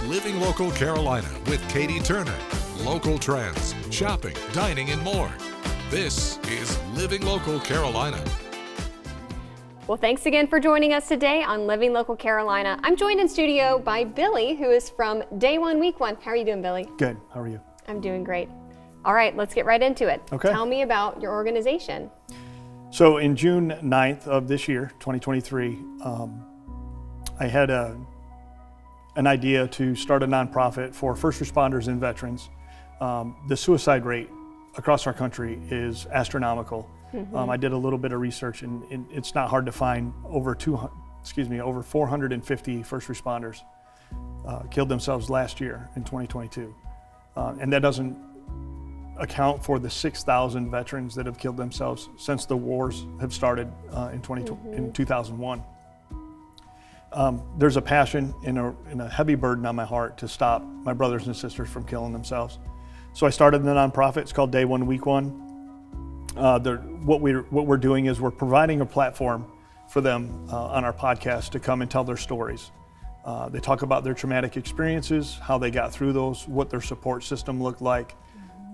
Living Local Carolina with Katie Turner. Local trends, shopping, dining, and more. This is Living Local Carolina. Well, thanks again for joining us today on Living Local Carolina. I'm joined in studio by Billy, who is from Day One, Week One. How are you doing, Billy? Good. How are you? I'm doing great. All right, let's get right into it. Okay. Tell me about your organization. So in June 9th of this year, 2023, I had an idea to start a nonprofit for first responders and veterans. The suicide rate across our country is astronomical. I did a little bit of research, and it's not hard to find over 450 first responders killed themselves last year in 2022. And that doesn't account for the 6,000 veterans that have killed themselves since the wars have started in 2001. There's a passion and a heavy burden on my heart to stop my brothers and sisters from killing themselves. So I started the nonprofit. It's called Day One, Week One. What we're doing is we're providing a platform for them on our podcast to come and tell their stories. They talk about their traumatic experiences, how they got through those, what their support system looked like,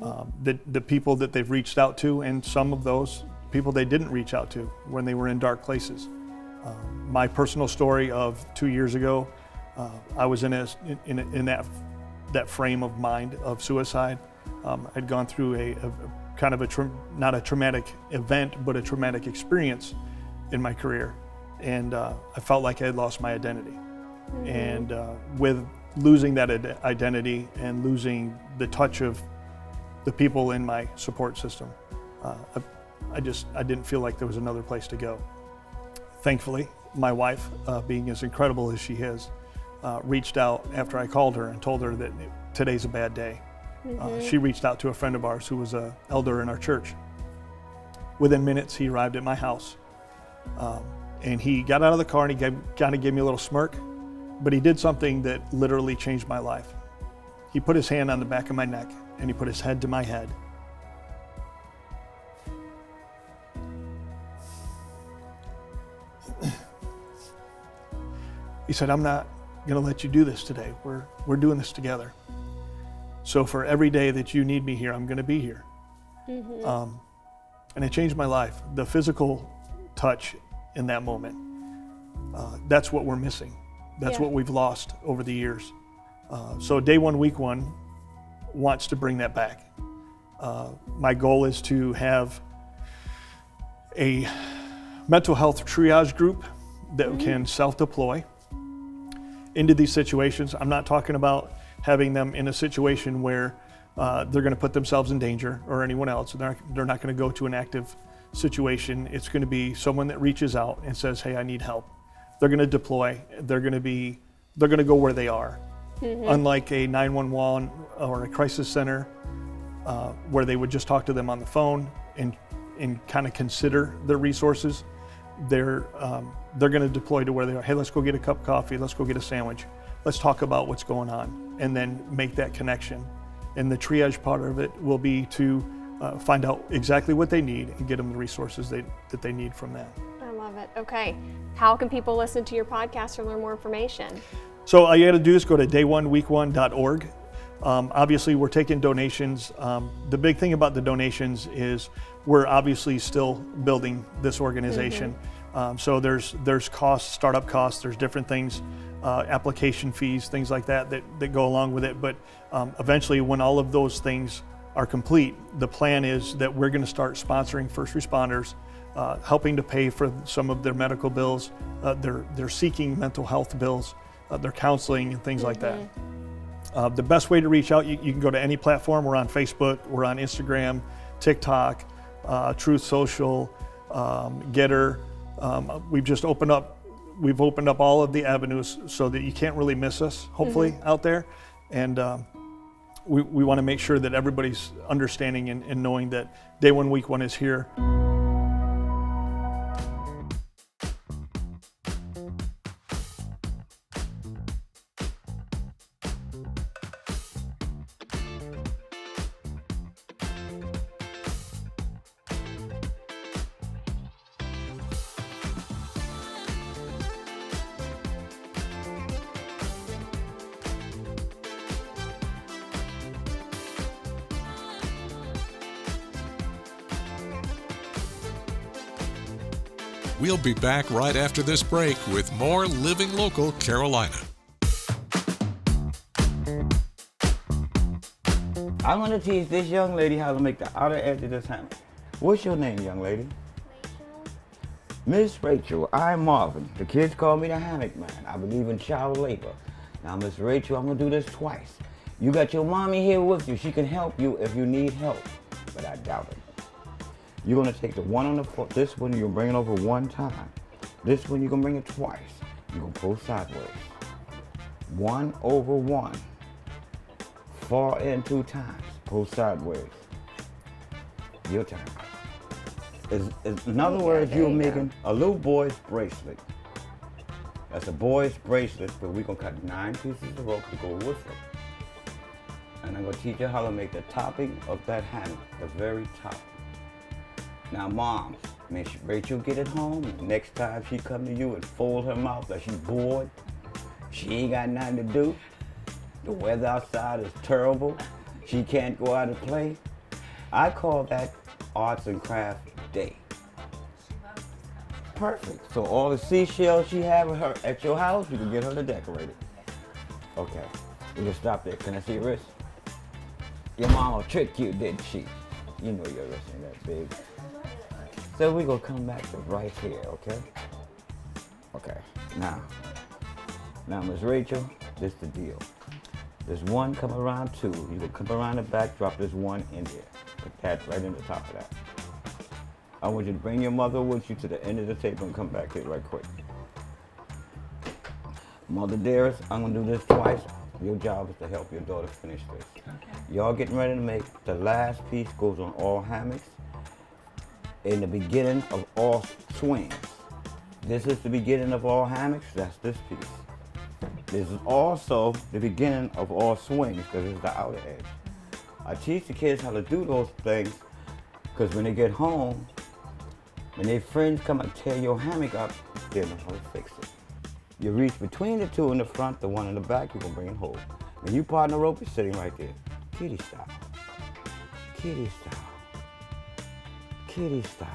the people that they've reached out to, and some of those people they didn't reach out to when they were in dark places. My personal story of 2 years ago, I was in that frame of mind of suicide. I'd gone through a kind of not a traumatic event, but a traumatic experience in my career. And I felt like I had lost my identity. And with losing that identity and losing the touch of the people in my support system, I didn't feel like there was another place to go. Thankfully, my wife, being as incredible as she is, reached out after I called her and told her that today's a bad day. She reached out to a friend of ours who was an elder in our church. Within minutes, he arrived at my house. And he got out of the car and he kind of gave me a little smirk, but he did something that literally changed my life. He put his hand on the back of my neck and he put his head to my head. He said, "I'm not going to let you do this today. We're doing this together. So for every day that you need me here, I'm going to be here." And it changed my life. The physical touch in that moment, that's what we're missing. That's what we've lost over the years. So Day One, Week One wants to bring that back. My goal is to have a mental health triage group that can self-deploy into these situations. I'm not talking about having them in a situation where they're going to put themselves in danger or anyone else. They're not going to go to an active situation. It's going to be someone that reaches out and says, "Hey, I need help." They're going to deploy. They're going to go where they are. Unlike a 911 or a crisis center where they would just talk to them on the phone and kind of consider their resources, they're going to deploy to where they are. "Hey, let's go get a cup of coffee. Let's go get a sandwich. Let's talk about what's going on," and then make that connection. And the triage part of it will be to find out exactly what they need and get them the resources that they need from that. I love it. Okay. How can people listen to your podcast or learn more information? So all you got to do is go to dayoneweek1.org. Obviously, we're taking donations. The big thing about the donations is we're obviously still building this organization. So there's costs, startup costs, there's different things, application fees, things like that go along with it. But eventually, when all of those things are complete, the plan is that we're going to start sponsoring first responders, helping to pay for some of their medical bills, their seeking mental health bills, their counseling and things like that. The best way to reach out, you can go to any platform. We're on Facebook, we're on Instagram, TikTok, Truth Social, Getter. We've opened up all of the avenues so that you can't really miss us, hopefully, out there. And we want to make sure that everybody's understanding and knowing that Day One, Week One is here. We'll be back right after this break with more Living Local Carolina. I want to teach this young lady how to make the outer edge of this hammock. What's your name, young lady? Miss Rachel, I'm Marvin. The kids call me the hammock man. I believe in child labor. Now, Miss Rachel, I'm gonna do this twice. You got your mommy here with you. She can help you if you need help, but I doubt it. You're gonna take the one on the foot. This one, you're gonna bring it over one time. This one, you're gonna bring it twice. You're gonna pull sideways. 1 over 1. Fall in 2 times. Pull sideways. Your turn. In other words, you're making a little boy's bracelet. That's a boy's bracelet, but we're gonna cut 9 pieces of rope to go with it. And I'm gonna teach you how to make the topping of that hammock, the very top. Now, moms, make sure Rachel get it home. Next time she come to you and fold her mouth like she's bored, she ain't got nothing to do. The weather outside is terrible. She can't go out and play. I call that arts and crafts day. Perfect. So all the seashells she have at your house, you can get her to decorate it. Okay, we can stop there. Can I see your wrist? Your mama tricked you, didn't she? You know your wrist ain't that big. So we're gonna come back to right here, okay? Okay, now, Miss Rachel, this the deal. There's 1 come around 2. You can come around the back, drop this 1 in there. Put that right in the top of that. I want you to bring your mother with you to the end of the table and come back here right quick. Mother dearest, I'm gonna do this twice. Your job is to help your daughter finish this. Okay. Y'all getting ready to make the last piece goes on all hammocks. In the beginning of all swings. This is the beginning of all hammocks, that's this piece. This is also the beginning of all swings because it's the outer edge. I teach the kids how to do those things because when they get home, when their friends come and tear your hammock up, they know how to fix it. You reach between the 2 in the front, the 1 in the back, you're gonna bring it home. When you part the rope, you're sitting right there. Kitty style. Kitty style. Kitty style.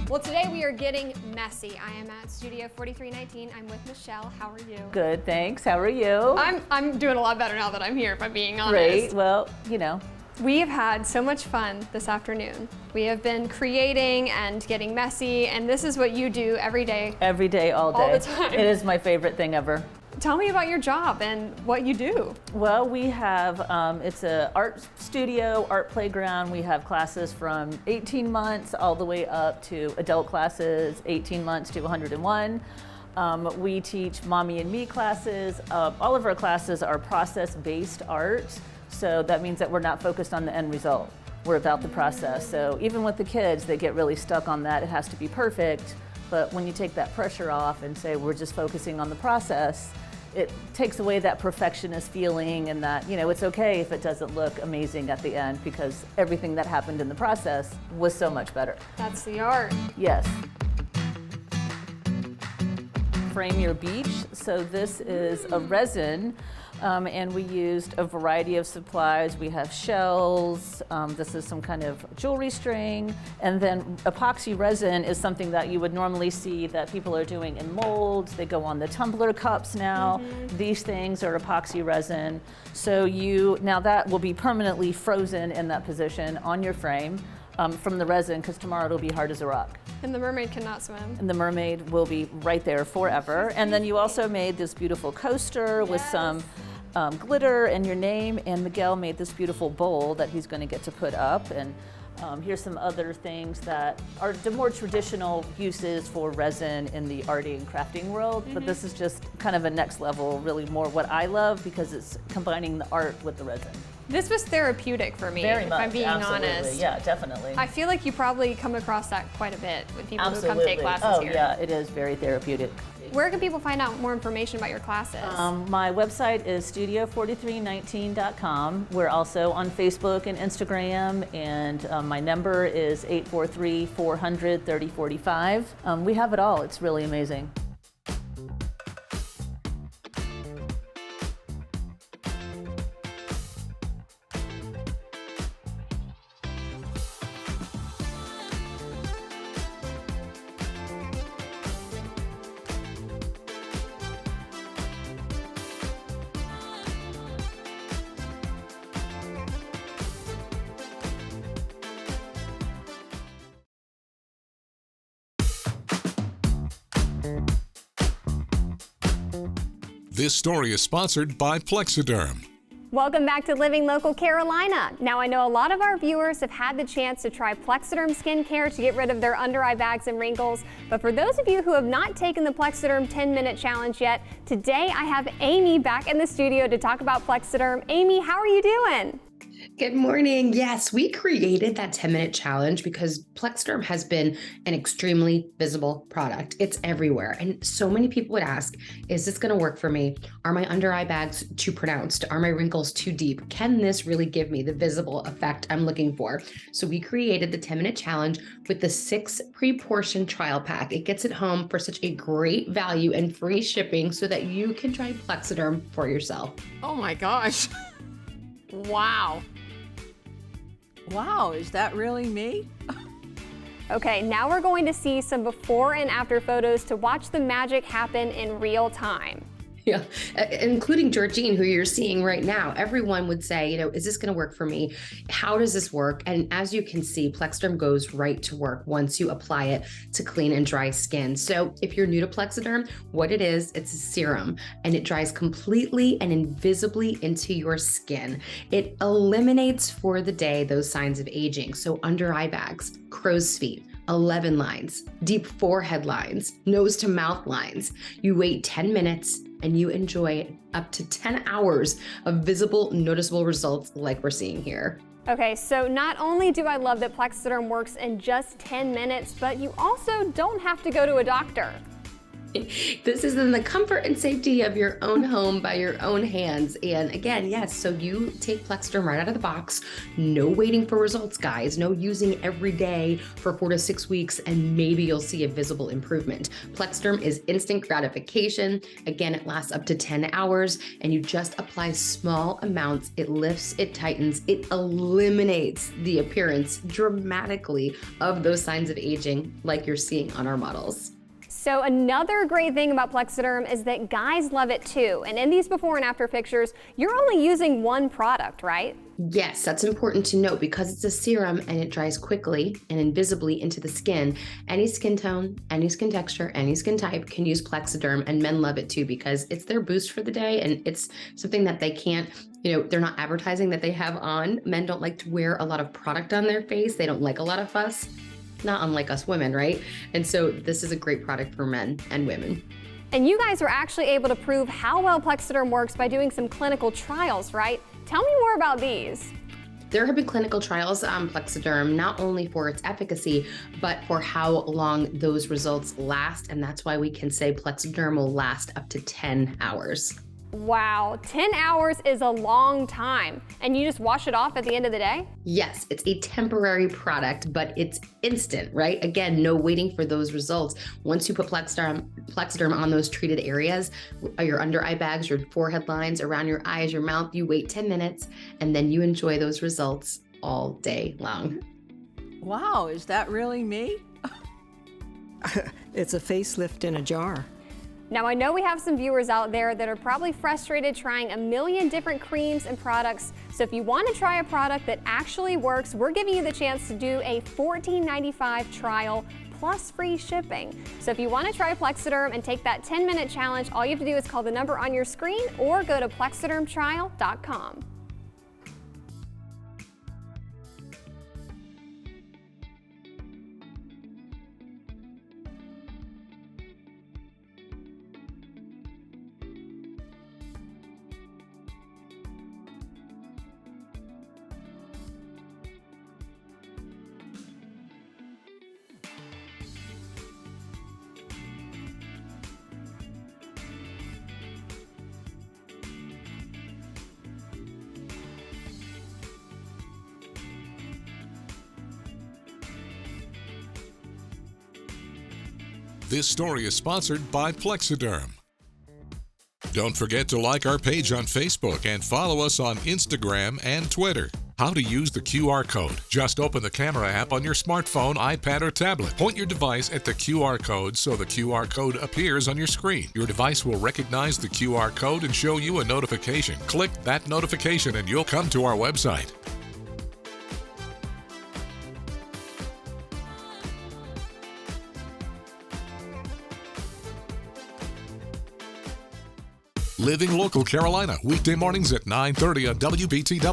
Well, today we are getting messy. I am at Studio 4319. I'm with Michelle. How are you? Good, thanks. How are you? I'm doing a lot better now that I'm here, if I'm being honest. Great. Well, you know. We have had so much fun this afternoon. We have been creating and getting messy, and this is what you do every day. Every day, all day. All the time. It is my favorite thing ever. Tell me about your job and what you do. Well, we have, it's an art studio, art playground. We have classes from 18 months all the way up to adult classes, 18 months to 101. We teach mommy and me classes. All of our classes are process-based art. So that means that we're not focused on the end result. We're about the process. So even with the kids, they get really stuck on that. It has to be perfect. But when you take that pressure off and say we're just focusing on the process, it takes away that perfectionist feeling and that, you know, it's okay if it doesn't look amazing at the end because everything that happened in the process was so much better. That's the art. Yes. Frame Your Beach. So this is a resin, and we used a variety of supplies. We have shells, this is some kind of jewelry string, and then epoxy resin is something that you would normally see that people are doing in molds. They go on the tumbler cups now. These things are epoxy resin. So now that will be permanently frozen in that position on your frame from the resin, because tomorrow it'll be hard as a rock. And the mermaid cannot swim. And the mermaid will be right there forever. And then you also made this beautiful coaster with some glitter and your name, and Miguel made this beautiful bowl that he's going to get to put up. And here's some other things that are the more traditional uses for resin in the arty and crafting world, but this is just kind of a next level, really more what I love because it's combining the art with the resin. This was therapeutic for me, Very if much. I'm being Absolutely. honest. Yeah, definitely. I feel like you probably come across that quite a bit with people Absolutely. who come take classes oh, here. yeah, it is very therapeutic. Where can people find out more information about your classes? My website is studio4319.com. We're also on Facebook and Instagram, and my number is 843-400-3045. We have it all. It's really amazing. This story is sponsored by Plexiderm. Welcome back to Living Local Carolina. Now, I know a lot of our viewers have had the chance to try Plexiderm skincare to get rid of their under eye bags and wrinkles. But for those of you who have not taken the Plexiderm 10-minute challenge yet, today I have Amy back in the studio to talk about Plexiderm. Amy, how are you doing? Good morning. Yes, we created that 10-minute challenge because Plexiderm has been an extremely visible product. It's everywhere. And so many people would ask, is this going to work for me? Are my under eye bags too pronounced? Are my wrinkles too deep? Can this really give me the visible effect I'm looking for? So we created the 10-minute challenge with the 6 pre-portioned trial pack. It gets it home for such a great value and free shipping so that you can try Plexiderm for yourself. Oh my gosh. Wow. Wow, is that really me? Okay, now we're going to see some before and after photos to watch the magic happen in real time. Yeah, including Georgine, who you're seeing right now. Everyone would say, is this going to work for me? How does this work? And as you can see, Plexiderm goes right to work once you apply it to clean and dry skin. So if you're new to Plexiderm, what it is, it's a serum, and it dries completely and invisibly into your skin. It eliminates for the day those signs of aging. So under eye bags, crow's feet, 11 lines, deep forehead lines, nose to mouth lines. You wait 10 minutes and you enjoy up to 10 hours of visible, noticeable results like we're seeing here. Okay, so not only do I love that Plexiderm works in just 10 minutes, but you also don't have to go to a doctor. This is in the comfort and safety of your own home by your own hands. And again, yes, so you take Plexiderm right out of the box. No waiting for results, guys. No using every day for 4 to 6 weeks, and maybe you'll see a visible improvement. Plexiderm is instant gratification. Again, it lasts up to 10 hours, and you just apply small amounts. It lifts, it tightens, it eliminates the appearance dramatically of those signs of aging like you're seeing on our models. So another great thing about Plexiderm is that guys love it too. And in these before and after pictures, you're only using one product, right? Yes, that's important to note because it's a serum and it dries quickly and invisibly into the skin. Any skin tone, any skin texture, any skin type can use Plexiderm, and men love it too because it's their boost for the day, and it's something that they can't, they're not advertising that they have on. Men don't like to wear a lot of product on their face. They don't like a lot of fuss. Not unlike us women, right? And so this is a great product for men and women. And you guys were actually able to prove how well Plexiderm works by doing some clinical trials, right? Tell me more about these. There have been clinical trials on Plexiderm, not only for its efficacy, but for how long those results last. And that's why we can say Plexiderm will last up to 10 hours. Wow, 10 hours is a long time. And you just wash it off at the end of the day? Yes, it's a temporary product, but it's instant, right? Again, no waiting for those results. Once you put Plexiderm on those treated areas, your under eye bags, your forehead lines, around your eyes, your mouth, you wait 10 minutes and then you enjoy those results all day long. Wow, is that really me? It's a facelift in a jar. Now, I know we have some viewers out there that are probably frustrated trying a million different creams and products. So if you want to try a product that actually works, we're giving you the chance to do a $14.95 trial plus free shipping. So if you want to try Plexiderm and take that 10-minute challenge, all you have to do is call the number on your screen or go to plexidermtrial.com. This story is sponsored by Plexiderm. Don't forget to like our page on Facebook and follow us on Instagram and Twitter. How to use the QR code. Just open the camera app on your smartphone, iPad, or tablet. Point your device at the QR code so the QR code appears on your screen. Your device will recognize the QR code and show you a notification. Click that notification and you'll come to our website. Living Local Carolina, weekday mornings at 9:30 on WBTW.